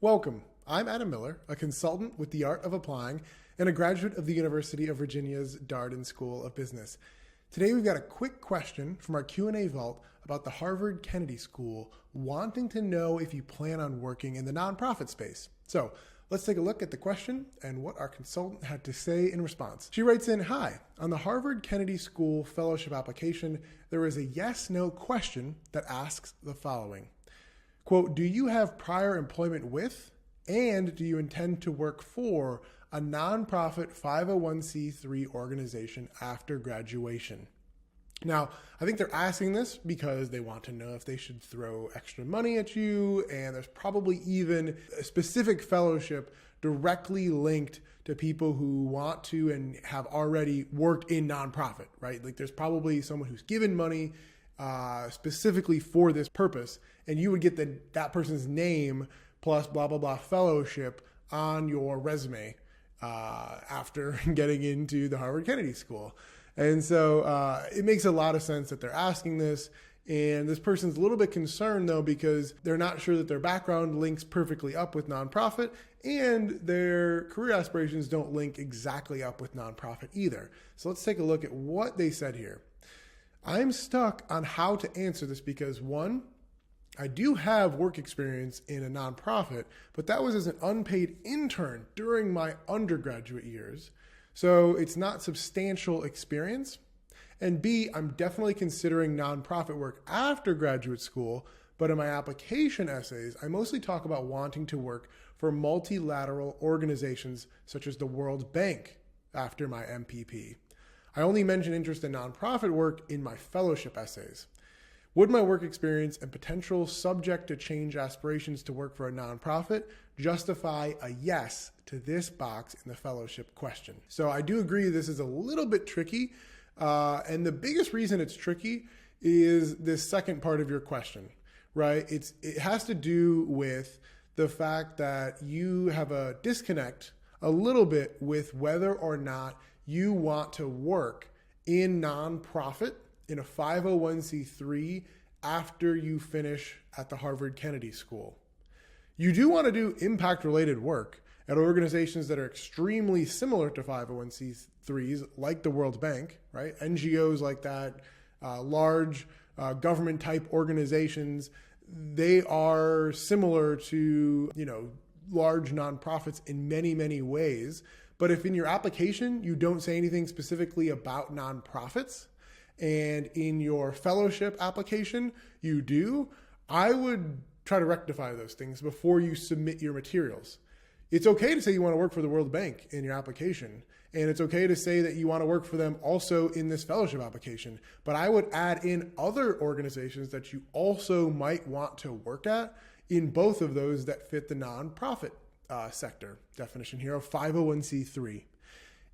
Welcome. I'm Adam Miller, a consultant with the Art of Applying and a graduate of the University of Virginia's Darden School of Business. Today we've got a quick question from our Q&A vault about the Harvard Kennedy School wanting to know if you plan on working in the nonprofit space. So let's take a look at the question and what our consultant had to say in response. She writes in, "Hi, on the Harvard Kennedy School fellowship application, there is a yes/no question that asks the following. Quote, do you have prior employment with and do you intend to work for a nonprofit 501c3 organization after graduation? Now, I think they're asking this because they want to know if they should throw extra money at you, and there's probably even a specific fellowship directly linked to people who want to and have already worked in nonprofit, right? Like there's probably someone who's given money specifically for this purpose, and you would get that person's name plus blah, blah, blah fellowship on your resume after getting into the Harvard Kennedy School. And so it makes a lot of sense that they're asking this. And this person's a little bit concerned though, because they're not sure that their background links perfectly up with nonprofit and their career aspirations don't link exactly up with nonprofit either. So let's take a look at what they said here. I'm stuck on how to answer this because one, I do have work experience in a nonprofit, but that was as an unpaid intern during my undergraduate years. So it's not substantial experience. And B, I'm definitely considering nonprofit work after graduate school, but in my application essays, I mostly talk about wanting to work for multilateral organizations such as the World Bank after my MPP. I only mention interest in nonprofit work in my fellowship essays. Would my work experience and potential subject to change aspirations to work for a nonprofit justify a yes to this box in the fellowship question? So I do agree this is a little bit tricky. And the biggest reason it's tricky is this second part of your question, right? It has to do with the fact that you have a disconnect a little bit with whether or not you want to work in nonprofit in a 501c3 after you finish at the Harvard Kennedy School. You do want to do impact-related work at organizations that are extremely similar to 501c3s, like the World Bank, right? NGOs like that, large government-type organizations, they are similar to, large nonprofits in many, many ways. But if in your application, you don't say anything specifically about nonprofits, and in your fellowship application, you do, I would try to rectify those things before you submit your materials. It's okay to say you want to work for the World Bank in your application, and it's okay to say that you want to work for them also in this fellowship application, but I would add in other organizations that you also might want to work at in both of those that fit the nonprofit sector definition here of 501c3.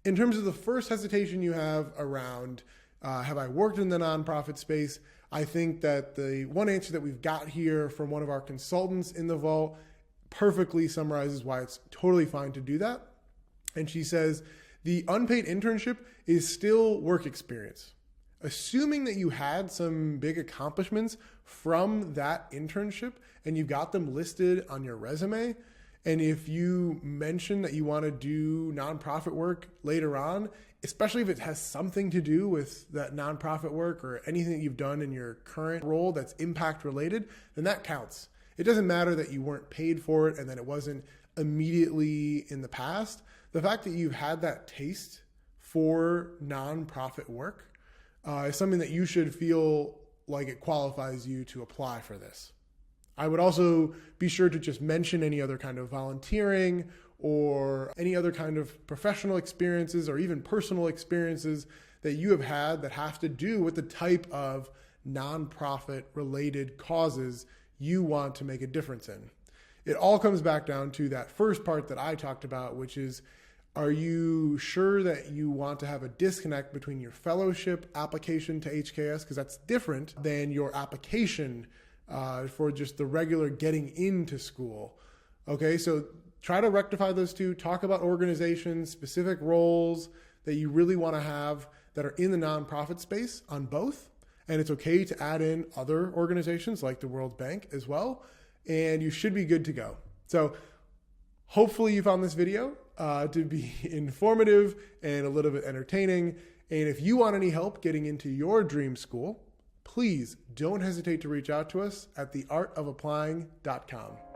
In terms of the first hesitation you have around have I worked in the nonprofit space, I think that the one answer that we've got here from one of our consultants in the vault perfectly summarizes why it's totally fine to do that. And she says, the unpaid internship is still work experience. Assuming that you had some big accomplishments from that internship and you got them listed on your resume, and if you mention that you want to do nonprofit work later on, especially if it has something to do with that nonprofit work or anything that you've done in your current role that's impact related, then that counts. It doesn't matter that you weren't paid for it and that it wasn't immediately in the past. The fact that you've had that taste for nonprofit work is something that you should feel like it qualifies you to apply for this. I would also be sure to just mention any other kind of volunteering or any other kind of professional experiences or even personal experiences that you have had that have to do with the type of nonprofit related causes you want to make a difference in. It all comes back down to that first part that I talked about, which is, are you sure that you want to have a disconnect between your fellowship application to HKS, because that's different than your application for just the regular getting into school. Okay, so try to rectify those two. Talk about organizations, specific roles that you really want to have that are in the nonprofit space on both. And it's okay to add in other organizations like the World Bank as well. And you should be good to go. So Hopefully you found this video to be informative and a little bit entertaining. And if you want any help getting into your dream school, please don't hesitate to reach out to us at theartofapplying.com.